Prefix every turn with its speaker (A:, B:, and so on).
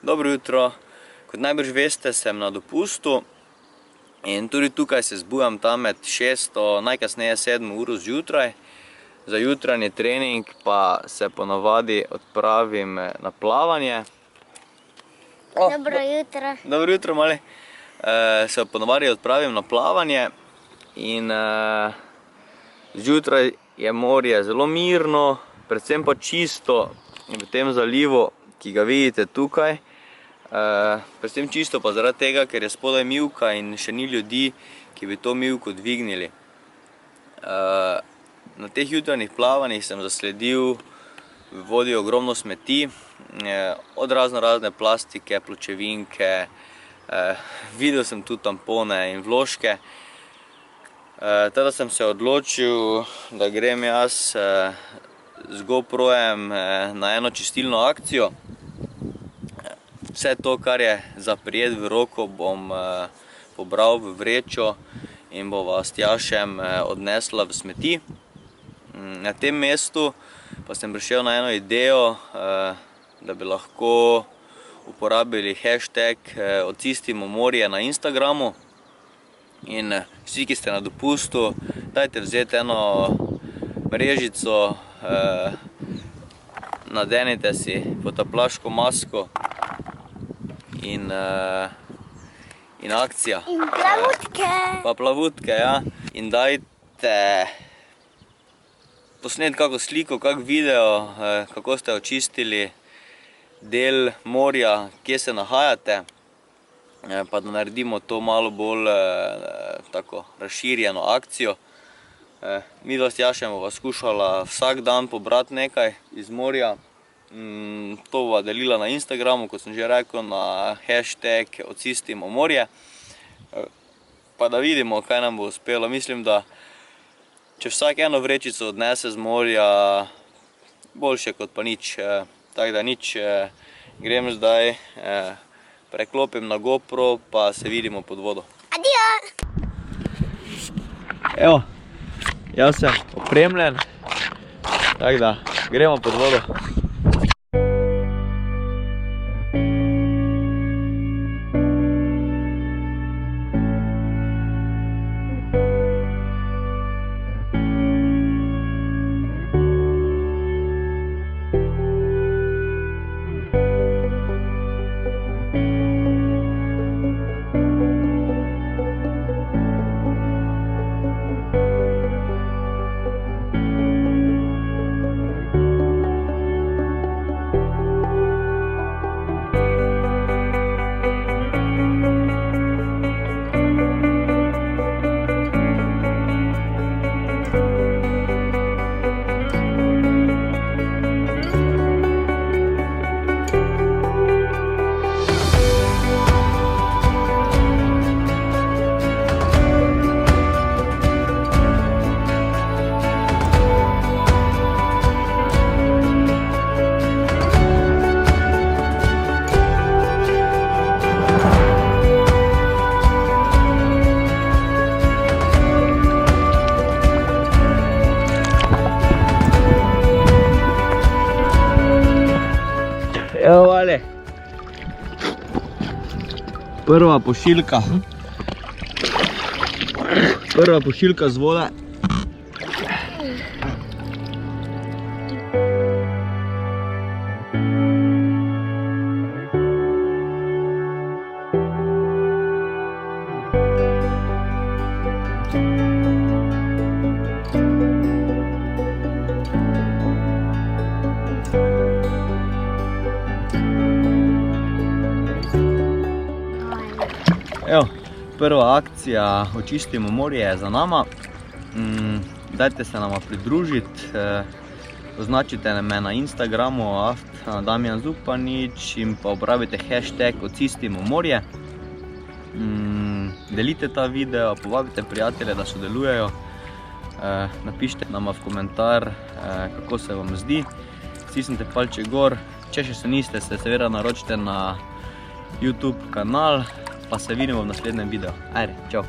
A: Dobro jutro. Kot najbrž veste, sem na dopustu in tudi tukaj se zbujam tam med 6, najkasneje 7 uro zjutraj. Za jutranji trening pa se ponavadi odpravim na plavanje.
B: Dobro jutro.
A: Dobro jutro, mali. Se ponavadi odpravim na plavanje in zjutraj je morje zelo mirno, predvsem pa čisto v tem zalivu, ki ga vidite tukaj. Predvsem čisto pa zaradi tega, ker je spodaj mivka in še ni ljudi, ki bi to mivko dvignili. Na teh jutranjih plavanjih sem zasledil v vodi ogromno smeti, od razne plastike, pločevinke, videl sem tudi tampone in vložke. Teda sem se odločil, da grem jaz z GoProjem na eno čistilno akcijo. Vse to, kar je za prijet v roko, bom pobral v vrečo in bova s Tjašem odnesla v smeti. Na tem mestu pa sem prišel na eno idejo, da bi lahko uporabili hashtag Očistimo morje na Instagramu. In vsi, ki ste na dopustu, dajte vzeti eno mrežico, nadenite si potapljaško masko in akcija.
B: In plavutke.
A: Pa plavutke, ja. In dajte posnet kako sliko, kak video, kako ste očistili del morja, kje se nahajate, pa da naredimo to malo bolj tako razširjeno akcijo. Midva s Tjašem bova skušala vsak dan pobrati nekaj iz morja. To bova delila na Instagramu, kot sem že rekel, na hashtag Očistimo morje. Pa da vidimo, kaj nam bo uspelo. Mislim, da če vsak eno vrečico odnese z morja, boljše kot pa nič. Tako da nič, grem zdaj, preklopim na GoPro, pa se vidimo pod vodo.
B: Adijo!
A: Evo, jaz sem opremljen, tako da gremo pod vodo. Evo, vale. Prva pošiljka z vode. Evo, prva akcija Očistimo morje je za nama. Dajte se nama pridružiti, označite me na Instagramu Damjan Zupanič in pa uporabite hashtag Očistimo morje. Delite ta video, povabite prijatelje, da sodelujejo. Napišite nama v komentar, kako se vam zdi. Stisnite palček gor, če še se niste, se seveda naročite na YouTube kanal. Pa se vidimo v naslednjem videu. Ajde, čau!